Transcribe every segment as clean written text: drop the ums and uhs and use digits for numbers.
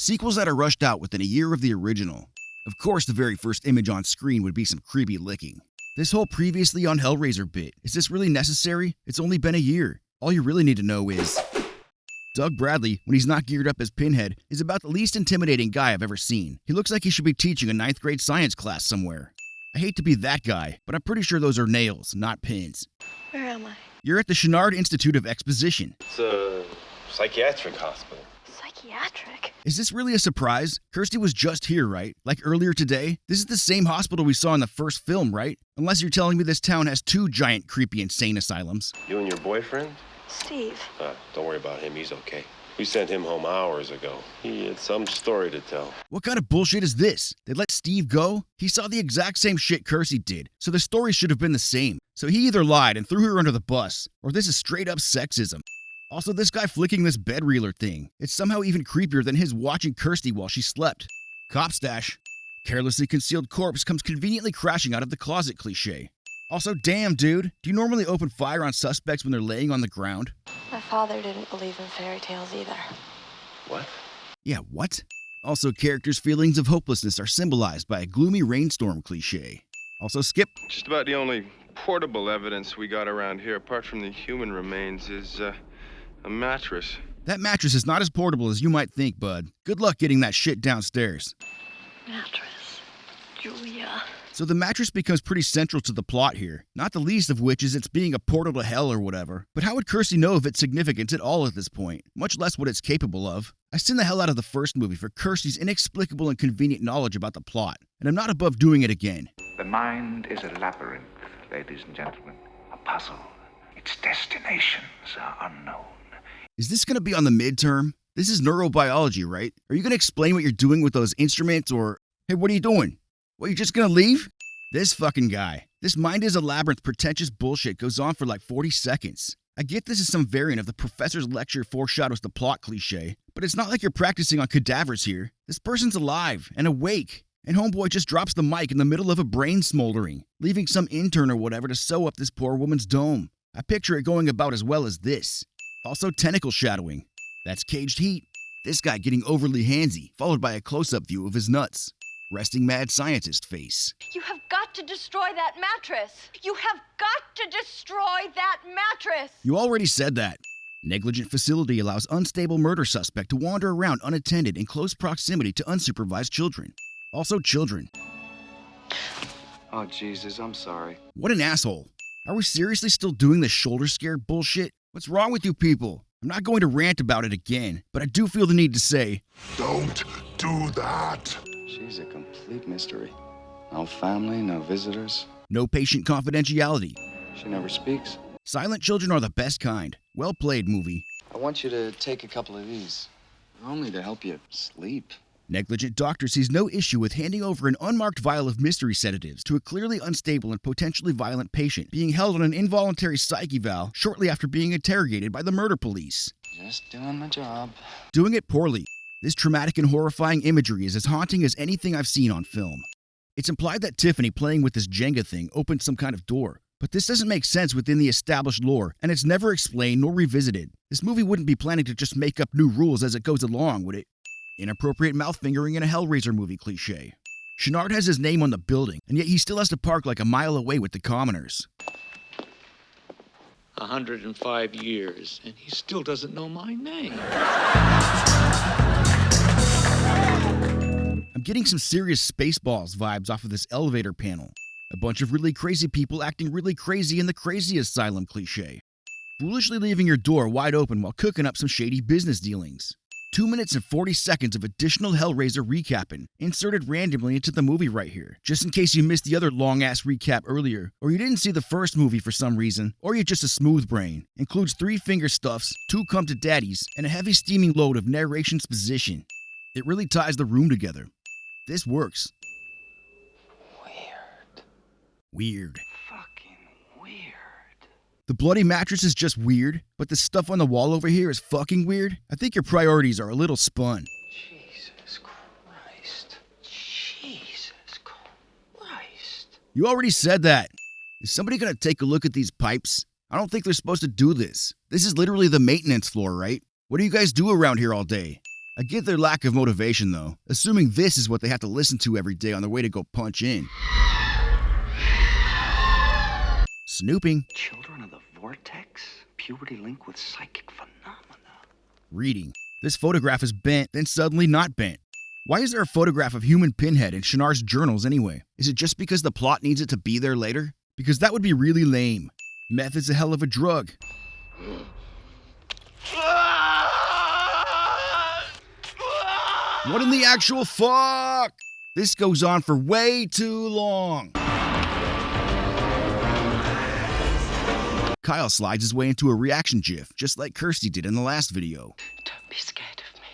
Sequels that are rushed out within a year of the original. Of course, the very first image on screen would be some creepy licking. This whole previously on Hellraiser bit, is this really necessary? It's only been a year. All you really need to know is... Doug Bradley, when he's not geared up as Pinhead, is about the least intimidating guy I've ever seen. He looks like he should be teaching a 9th grade science class somewhere. I hate to be that guy, but I'm pretty sure those are nails, not pins. Where am I? You're at the Chenard Institute of Exposition. It's a psychiatric hospital. Psychiatric? Is this really a surprise? Kirsty was just here, right? Like earlier today? This is the same hospital we saw in the first film, right? Unless you're telling me this town has 2 giant, creepy, insane asylums. You and your boyfriend? Steve. Don't worry about him. He's okay. We sent him home hours ago. He had some story to tell. What kind of bullshit is this? They let Steve go? He saw the exact same shit Kirsty did, so the story should have been the same. So he either lied and threw her under the bus, or this is straight up sexism. Also, this guy flicking this bed reeler thing. It's somehow even creepier than his watching Kirsty while she slept. Cop stash. Carelessly concealed corpse comes conveniently crashing out of the closet cliche. Also, damn, dude, do you normally open fire on suspects when they're laying on the ground? My father didn't believe in fairy tales either. What? Yeah, what? Also, characters' feelings of hopelessness are symbolized by a gloomy rainstorm cliche. Also, skip. Just about the only portable evidence we got around here, apart from the human remains, is a mattress. That mattress is not as portable as you might think, bud. Good luck getting that shit downstairs. Mattress. Julia. So the mattress becomes pretty central to the plot here, not the least of which is it's being a portal to hell or whatever. But how would Kirsty know of its significance at all at this point, much less what it's capable of? I send the hell out of the first movie for Kirsty's inexplicable and convenient knowledge about the plot, and I'm not above doing it again. The mind is a labyrinth, ladies and gentlemen, a puzzle. Its destinations are unknown. Is this going to be on the midterm? This is neurobiology, right? Are you going to explain what you're doing with those instruments, or, hey, what are you doing? What, you just gonna leave? This fucking guy. This mind is a labyrinth pretentious bullshit goes on for like 40 seconds. I get this is some variant of the professor's lecture foreshadows the plot cliche, but it's not like you're practicing on cadavers here. This person's alive and awake, and homeboy just drops the mic in the middle of a brain smoldering, leaving some intern or whatever to sew up this poor woman's dome. I picture it going about as well as this. Also tentacle shadowing. That's caged heat. This guy getting overly handsy, followed by a close-up view of his nuts. Resting mad scientist face. You have got to destroy that mattress. You have got to destroy that mattress. You already said that. Negligent facility allows unstable murder suspect to wander around unattended in close proximity to unsupervised children. Also children. Oh, Jesus, I'm sorry. What an asshole. Are we seriously still doing this shoulder scare bullshit? What's wrong with you people? I'm not going to rant about it again, but I do feel the need to say, don't do that. She's a complete mystery. No family, no visitors. No patient confidentiality. She never speaks. Silent children are the best kind. Well played, movie. I want you to take a couple of these, only to help you sleep. Negligent doctor sees no issue with handing over an unmarked vial of mystery sedatives to a clearly unstable and potentially violent patient being held on an involuntary psych eval shortly after being interrogated by the murder police. Just doing my job. Doing it poorly. This traumatic and horrifying imagery is as haunting as anything I've seen on film. It's implied that Tiffany playing with this Jenga thing opened some kind of door, but this doesn't make sense within the established lore, and it's never explained nor revisited. This movie wouldn't be planning to just make up new rules as it goes along, would it? Inappropriate mouth-fingering in a Hellraiser movie cliche. Chenard has his name on the building, and yet he still has to park like a mile away with the commoners. 105 years, and he still doesn't know my name. I'm getting some serious Spaceballs vibes off of this elevator panel. A bunch of really crazy people acting really crazy in the crazy asylum cliche. Foolishly leaving your door wide open while cooking up some shady business dealings. 2 minutes and 40 seconds of additional Hellraiser recapping, inserted randomly into the movie right here, just in case you missed the other long-ass recap earlier, or you didn't see the first movie for some reason, or you're just a smooth brain. Includes 3 finger stuffs, 2 come to daddies, and a heavy steaming load of narration exposition. It really ties the room together. This works. Weird. Fucking weird. The bloody mattress is just weird, but the stuff on the wall over here is fucking weird. I think your priorities are a little spun. Jesus Christ. Jesus Christ. You already said that. Is somebody gonna take a look at these pipes? I don't think they're supposed to do this. This is literally the maintenance floor, right? What do you guys do around here all day? I get their lack of motivation though, assuming this is what they have to listen to every day on their way to go punch in. Snooping. Children of the vortex? Puberty linked with psychic phenomena. Reading. This photograph is bent, then suddenly not bent. Why is there a photograph of human Pinhead in Shanar's journals anyway? Is it just because the plot needs it to be there later? Because that would be really lame. Meth is a hell of a drug. What in the actual fuck? This goes on for way too long. Kyle slides his way into a reaction gif, just like Kirsty did in the last video. Don't be scared of me.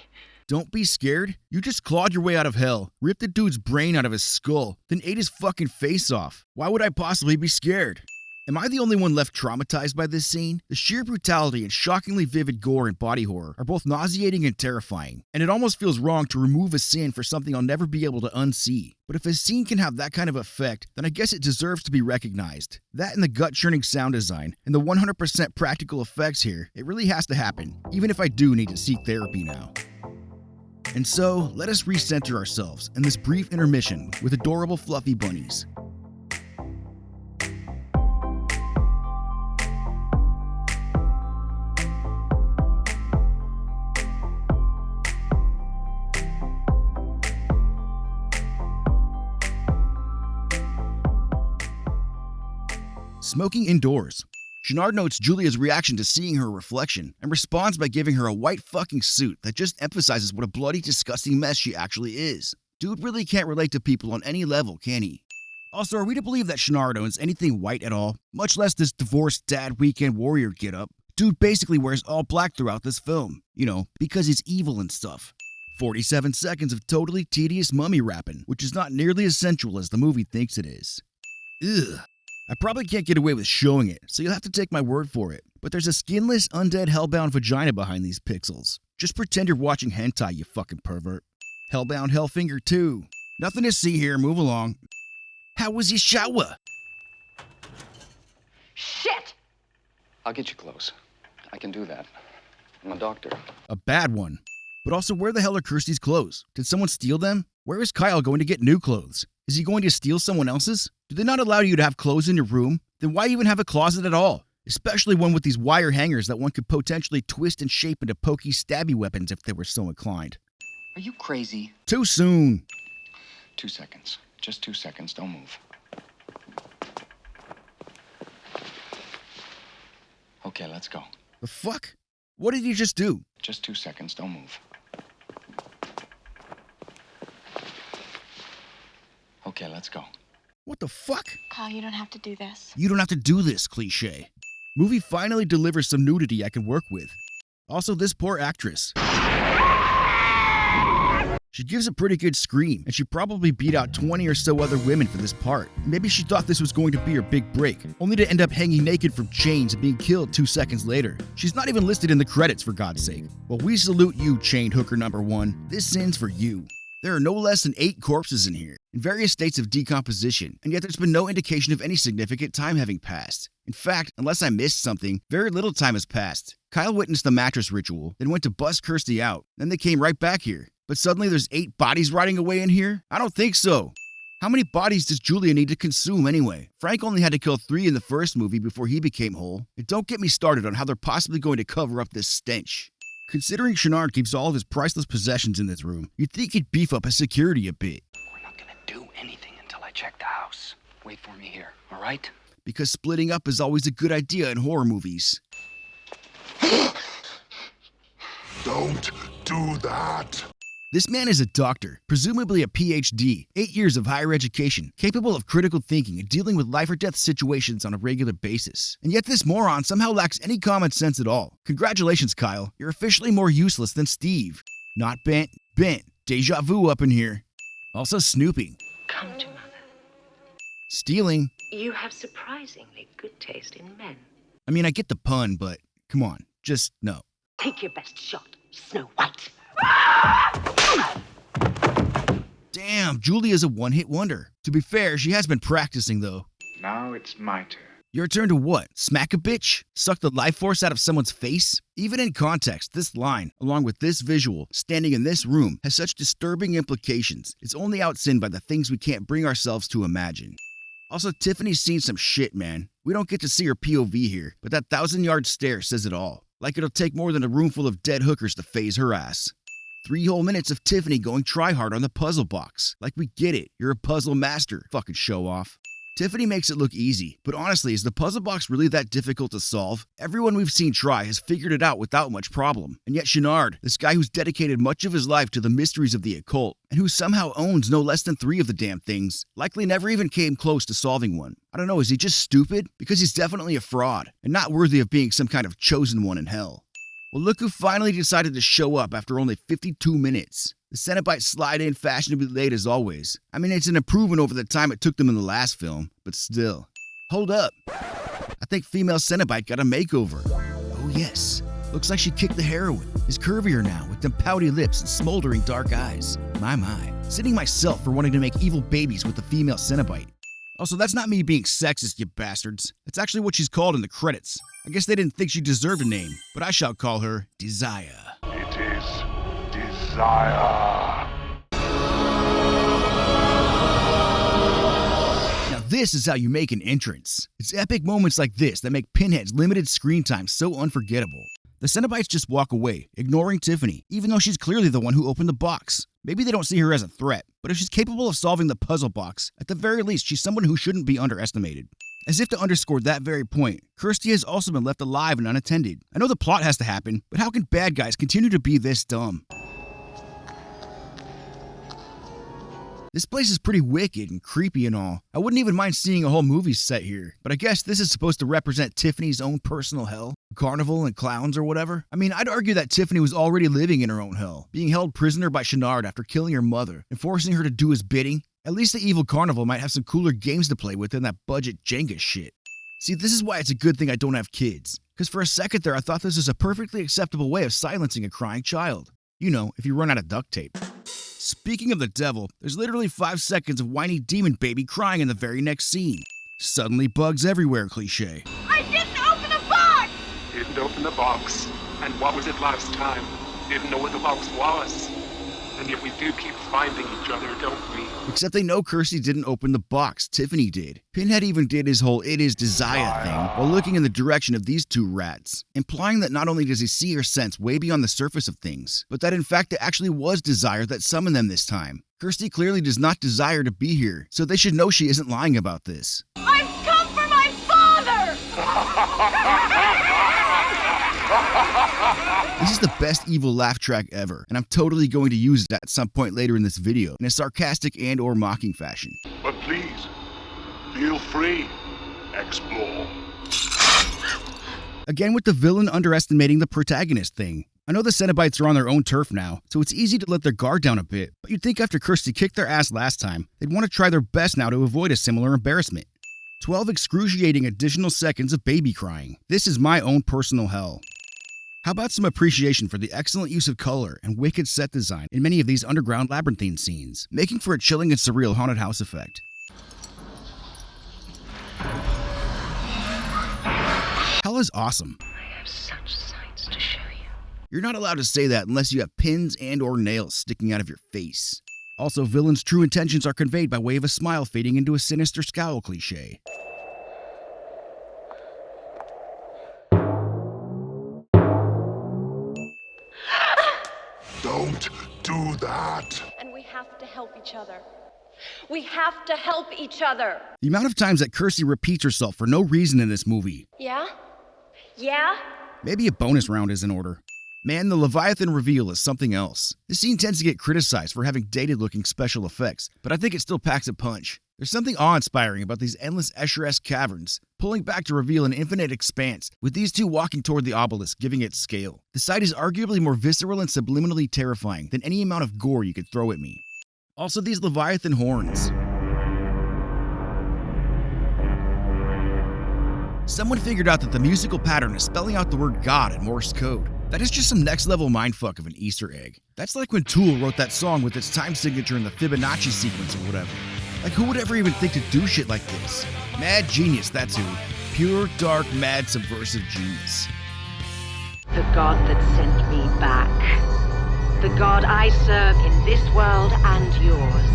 Don't be scared. You just clawed your way out of hell, ripped the dude's brain out of his skull, then ate his fucking face off. Why would I possibly be scared? Am I the only one left traumatized by this scene? The sheer brutality and shockingly vivid gore and body horror are both nauseating and terrifying, and it almost feels wrong to remove a sin for something I'll never be able to unsee. But if a scene can have that kind of effect, then I guess it deserves to be recognized. That and the gut-churning sound design, and the 100% practical effects here, it really has to happen, even if I do need to seek therapy now. And so, let us recenter ourselves in this brief intermission with adorable fluffy bunnies. Smoking indoors. Shanard notes Julia's reaction to seeing her reflection and responds by giving her a white fucking suit that just emphasizes what a bloody, disgusting mess she actually is. Dude really can't relate to people on any level, can he? Also, are we to believe that Shanard owns anything white at all? Much less this divorced dad weekend warrior getup. Dude basically wears all black throughout this film. You know, because he's evil and stuff. 47 seconds of totally tedious mummy rapping, which is not nearly as sensual as the movie thinks it is. Ugh. I probably can't get away with showing it, so you'll have to take my word for it. But there's a skinless, undead, hellbound vagina behind these pixels. Just pretend you're watching hentai, you fucking pervert. Hellbound Hellfinger 2. Nothing to see here, move along. How was your shower? Shit! I'll get you clothes. I can do that. I'm a doctor. A bad one. But also, where the hell are Kirsty's clothes? Did someone steal them? Where is Kyle going to get new clothes? Is he going to steal someone else's? Do they not allow you to have clothes in your room? Then why even have a closet at all? Especially one with these wire hangers that one could potentially twist and shape into pokey stabby weapons if they were so inclined. Are you crazy? Too soon. 2 seconds. Just 2 seconds. Don't move. Okay, let's go. The fuck? What did you just do? Just 2 seconds. Don't move. Okay, let's go. What the fuck? Kyle, you don't have to do this. You don't have to do this, cliche. Movie finally delivers some nudity I can work with. Also, this poor actress. She gives a pretty good scream, and she probably beat out 20 or so other women for this part. Maybe she thought this was going to be her big break, only to end up hanging naked from chains and being killed 2 seconds later. She's not even listed in the credits, for God's sake. Well, we salute you, chained hooker number 1. This sin's for you. There are no less than 8 corpses in here, in various states of decomposition, and yet there's been no indication of any significant time having passed. In fact, unless I missed something, very little time has passed. Kyle witnessed the mattress ritual, then went to bust Kirsty out, then they came right back here. But suddenly there's 8 bodies rotting away in here? I don't think so. How many bodies does Julia need to consume anyway? Frank only had to kill 3 in the first movie before he became whole. And don't get me started on how they're possibly going to cover up this stench. Considering Shanard keeps all of his priceless possessions in this room, you'd think he'd beef up his security a bit. We're not gonna do anything until I check the house. Wait for me here, all right? Because splitting up is always a good idea in horror movies. Don't do that. This man is a doctor, presumably a PhD, 8 years of higher education, capable of critical thinking and dealing with life or death situations on a regular basis. And yet this moron somehow lacks any common sense at all. Congratulations, Kyle. You're officially more useless than Steve. Not bent, bent. Deja vu up in here. Also snooping. Come to mother. Stealing. You have surprisingly good taste in men. I mean, I get the pun, but come on, just no. Take your best shot, Snow White. Damn, Julia's a one-hit wonder. To be fair, she has been practicing though. Now it's my turn. Your turn to what? Smack a bitch? Suck the life force out of someone's face? Even in context, this line, along with this visual, standing in this room, has such disturbing implications. It's only outsinned by the things we can't bring ourselves to imagine. Also, Tiffany's seen some shit, man. We don't get to see her POV here, but that 1,000-yard stare says it all. Like it'll take more than a room full of dead hookers to phase her ass. 3 whole minutes of Tiffany going try-hard on the puzzle box. Like we get it, you're a puzzle master, fucking show off. Tiffany makes it look easy, but honestly, is the puzzle box really that difficult to solve? Everyone we've seen try has figured it out without much problem. And yet Chenard, this guy who's dedicated much of his life to the mysteries of the occult, and who somehow owns no less than 3 of the damn things, likely never even came close to solving one. I don't know, is he just stupid? Because he's definitely a fraud, and not worthy of being some kind of chosen one in hell. Well, look who finally decided to show up after only 52 minutes. The Cenobites slide in fashionably late as always. I mean, it's an improvement over the time it took them in the last film, but still. Hold up. I think female Cenobite got a makeover. Oh yes. Looks like she kicked the heroin. Is curvier now, with them pouty lips and smoldering dark eyes. My. Sitting myself for wanting to make evil babies with the female Cenobite. Also, that's not me being sexist, you bastards. That's actually what she's called in the credits. I guess they didn't think she deserved a name, but I shall call her Desire. It is desire. Now this is how you make an entrance. It's epic moments like this that make Pinhead's limited screen time so unforgettable. The Cenobites just walk away, ignoring Tiffany, even though she's clearly the one who opened the box. Maybe they don't see her as a threat, but if she's capable of solving the puzzle box, at the very least she's someone who shouldn't be underestimated. As if to underscore that very point, Kirsty has also been left alive and unattended. I know the plot has to happen, but how can bad guys continue to be this dumb? This place is pretty wicked and creepy and all. I wouldn't even mind seeing a whole movie set here, but I guess this is supposed to represent Tiffany's own personal hell? Carnival and clowns or whatever? I mean, I'd argue that Tiffany was already living in her own hell, being held prisoner by Chenard after killing her mother and forcing her to do his bidding. At least the evil carnival might have some cooler games to play with than that budget Jenga shit. See, this is why it's a good thing I don't have kids. Because for a second there I thought this was a perfectly acceptable way of silencing a crying child. You know, if you run out of duct tape. Speaking of the devil, there's literally 5 seconds of whiny demon baby crying in the very next scene. Suddenly bugs everywhere cliche. I didn't open the box! Didn't open the box. And what was it last time? Didn't know what the box was. And yet we do keep finding each other, don't we? Except they know Kirsty didn't open the box, Tiffany did. Pinhead even did his whole "it is desire" thing while looking in the direction of these 2 rats, implying that not only does he see or sense way beyond the surface of things, but that in fact it actually was desire that summoned them this time. Kirsty clearly does not desire to be here, so they should know she isn't lying about this. I've come for my father! This is the best evil laugh track ever, and I'm totally going to use it at some point later in this video in a sarcastic and or mocking fashion. But please, feel free. Explore. Again with the villain underestimating the protagonist thing. I know the Cenobites are on their own turf now, so it's easy to let their guard down a bit, but you'd think after Kirsty kicked their ass last time, they'd want to try their best now to avoid a similar embarrassment. 12 excruciating additional seconds of baby crying. This is my own personal hell. How about some appreciation for the excellent use of color and wicked set design in many of these underground labyrinthine scenes, making for a chilling and surreal haunted house effect. Hell is awesome. I have such sights to show you. You're not allowed to say that unless you have pins and or nails sticking out of your face. Also, villains' true intentions are conveyed by way of a smile fading into a sinister scowl cliche. Don't do that. And we have to help each other. We have to help each other. The amount of times that Kirsty repeats herself for no reason in this movie. Yeah? Yeah? Maybe a bonus round is in order. Man, the Leviathan reveal is something else. This scene tends to get criticized for having dated-looking special effects, but I think it still packs a punch. There's something awe-inspiring about these endless Escher-esque caverns, pulling back to reveal an infinite expanse, with these 2 walking toward the obelisk, giving it scale. The sight is arguably more visceral and subliminally terrifying than any amount of gore you could throw at me. Also, these Leviathan horns. Someone figured out that the musical pattern is spelling out the word God in Morse code. That is just some next-level mindfuck of an Easter egg. That's like when Tool wrote that song with its time signature in the Fibonacci sequence or whatever. Like, who would ever even think to do shit like this? Mad genius, that's who. Pure, dark, mad, subversive genius. The God that sent me back. The God I serve in this world and yours.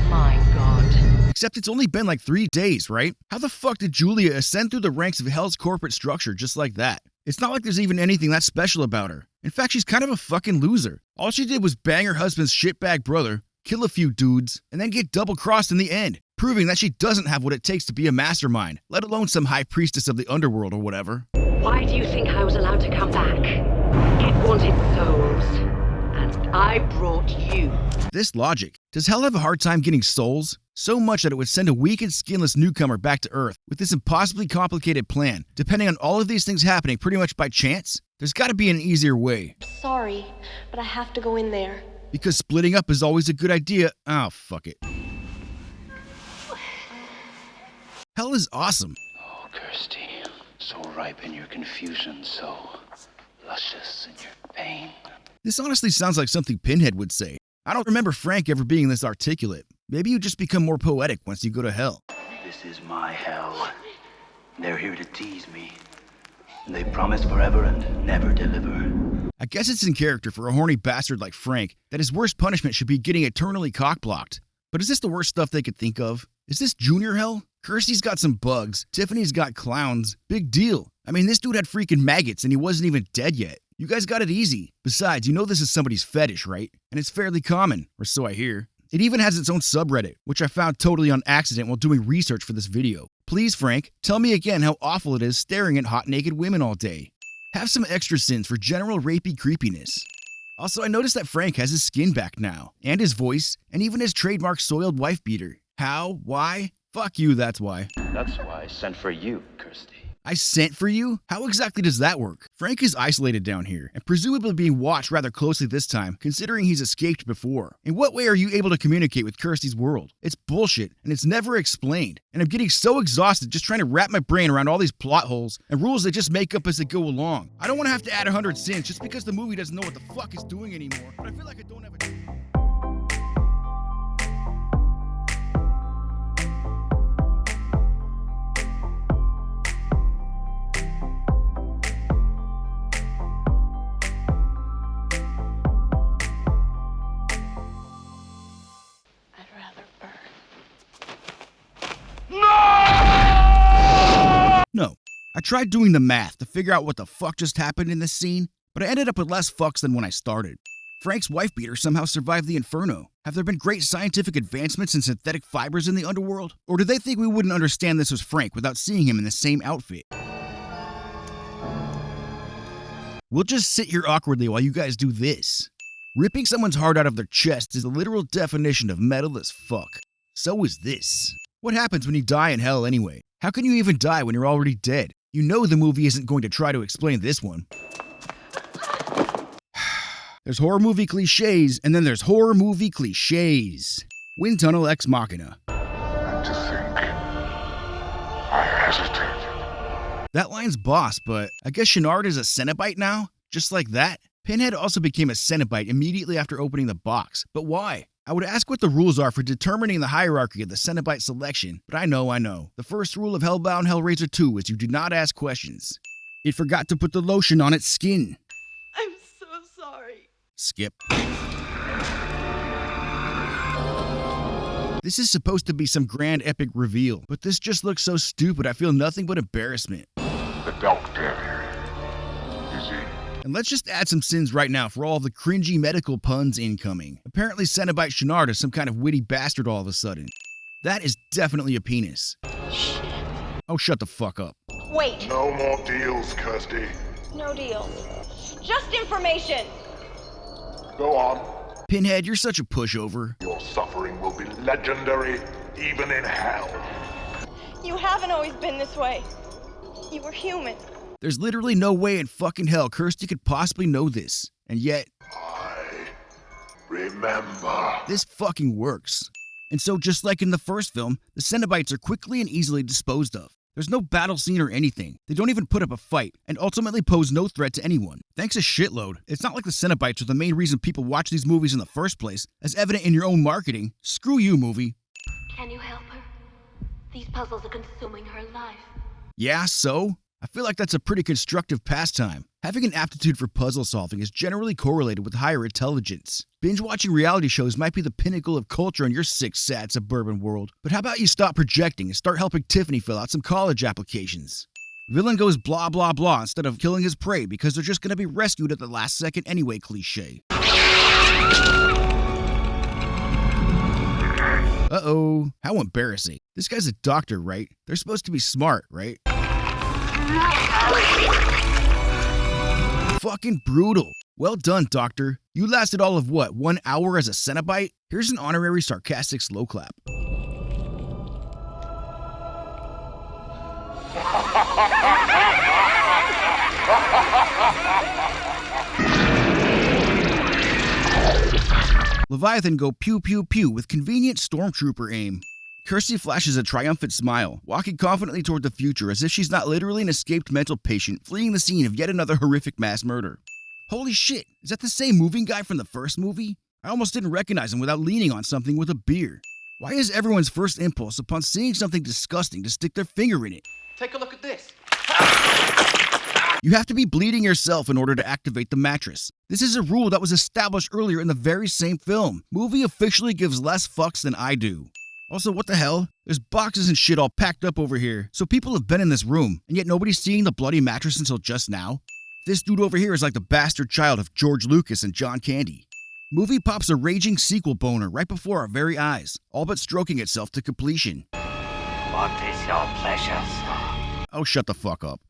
My God. Except it's only been like 3 days, right? How the fuck did Julia ascend through the ranks of Hell's corporate structure just like that? It's not like there's even anything that special about her. In fact, she's kind of a fucking loser. All she did was bang her husband's shitbag brother, kill a few dudes, and then get double-crossed in the end, proving that she doesn't have what it takes to be a mastermind, let alone some high priestess of the underworld or whatever. Why do you think I was allowed to come back? It wanted souls, and I brought you. This logic. Does Hell have a hard time getting souls? So much that it would send a weak and skinless newcomer back to Earth with this impossibly complicated plan, depending on all of these things happening pretty much by chance? There's gotta be an easier way. Sorry, but I have to go in there. Because splitting up is always a good idea. Oh, fuck it. Hell is awesome. Oh, Kirsty, so ripe in your confusion, so luscious in your pain. This honestly sounds like something Pinhead would say. I don't remember Frank ever being this articulate. Maybe you just become more poetic once you go to hell. This is my hell. They're here to tease me. They promise forever and never deliver. I guess it's in character for a horny bastard like Frank that his worst punishment should be getting eternally cockblocked. But is this the worst stuff they could think of? Is this junior hell? Kirsty's got some bugs. Tiffany's got clowns. Big deal. I mean, this dude had freaking maggots and he wasn't even dead yet. You guys got it easy. Besides, you know this is somebody's fetish, right? And it's fairly common, or so I hear. It even has its own subreddit, which I found totally on accident while doing research for this video. Please, Frank, tell me again how awful it is staring at hot naked women all day. Have some extra sins for general rapey creepiness. Also, I noticed that Frank has his skin back now, and his voice, and even his trademark soiled wife beater. How? Why? Fuck you, that's why. That's why I sent for you, Kirsty. I sent for you? How exactly does that work? Frank is isolated down here, and presumably being watched rather closely this time, considering he's escaped before. In what way are you able to communicate with Kirsty's world? It's bullshit, and it's never explained. And I'm getting so exhausted just trying to wrap my brain around all these plot holes and rules they just make up as they go along. I don't want to have to add 100 sins just because the movie doesn't know what the fuck it's doing anymore, but I feel like I don't have a... No. I tried doing the math to figure out what the fuck just happened in this scene, but I ended up with less fucks than when I started. Frank's wife beater somehow survived the inferno. Have there been great scientific advancements in synthetic fibers in the underworld? Or did they think we wouldn't understand this was Frank without seeing him in the same outfit? We'll just sit here awkwardly while you guys do this. Ripping someone's heart out of their chest is the literal definition of metal as fuck. So is this. What happens when you die in hell anyway? How can you even die when you're already dead? You know the movie isn't going to try to explain this one. There's horror movie cliches, and then there's horror movie cliches. Wind tunnel ex machina. And to think, I hesitated. That line's boss, but I guess Chenard is a Cenobite now? Just like that? Pinhead also became a Cenobite immediately after opening the box, but why? I would ask what the rules are for determining the hierarchy of the Cenobite selection, but I know. The first rule of Hellbound Hellraiser II is you do not ask questions. It forgot to put the lotion on its skin. I'm so sorry. Skip. This is supposed to be some grand epic reveal, but this just looks so stupid I feel nothing but embarrassment. The doctor. Is he? And let's just add some sins right now for all the cringy medical puns incoming. Apparently Cenobite Chenard is some kind of witty bastard all of a sudden. That is definitely a penis. Shit. Oh, shut the fuck up. Wait. No more deals, Kirsty. No deals. Just information. Go on. Pinhead, you're such a pushover. Your suffering will be legendary, even in hell. You haven't always been this way. You were human. There's literally no way in fucking hell Kirsty could possibly know this. And yet... I remember. This fucking works. And so just like in the first film, the Cenobites are quickly and easily disposed of. There's no battle scene or anything. They don't even put up a fight, and ultimately pose no threat to anyone. Thanks a shitload. It's not like the Cenobites are the main reason people watch these movies in the first place, as evident in your own marketing. Screw you, movie. Can you help her? These puzzles are consuming her life. Yeah, so? I feel like that's a pretty constructive pastime. Having an aptitude for puzzle solving is generally correlated with higher intelligence. Binge-watching reality shows might be the pinnacle of culture in your sick, sad suburban world, but how about you stop projecting and start helping Tiffany fill out some college applications? Villain goes blah blah blah instead of killing his prey because they're just gonna be rescued at the last second anyway cliche. Uh-oh, how embarrassing. This guy's a doctor, right? They're supposed to be smart, right? Fucking brutal. Well done, doctor. You lasted all of what, 1 hour as a Cenobite? Here's an honorary sarcastic slow clap. Leviathan go pew pew pew with convenient stormtrooper aim. Kirsty flashes a triumphant smile, walking confidently toward the future as if she's not literally an escaped mental patient fleeing the scene of yet another horrific mass murder. Holy shit, is that the same moving guy from the first movie? I almost didn't recognize him without leaning on something with a beer. Why is everyone's first impulse upon seeing something disgusting to stick their finger in it? Take a look at this. You have to be bleeding yourself in order to activate the mattress. This is a rule that was established earlier in the very same film. Movie officially gives less fucks than I do. Also, what the hell? There's boxes and shit all packed up over here, so people have been in this room, and yet nobody's seeing the bloody mattress until just now? This dude over here is like the bastard child of George Lucas and John Candy. Movie pops a raging sequel boner right before our very eyes, all but stroking itself to completion. What is your pleasure, sir? Oh, shut the fuck up.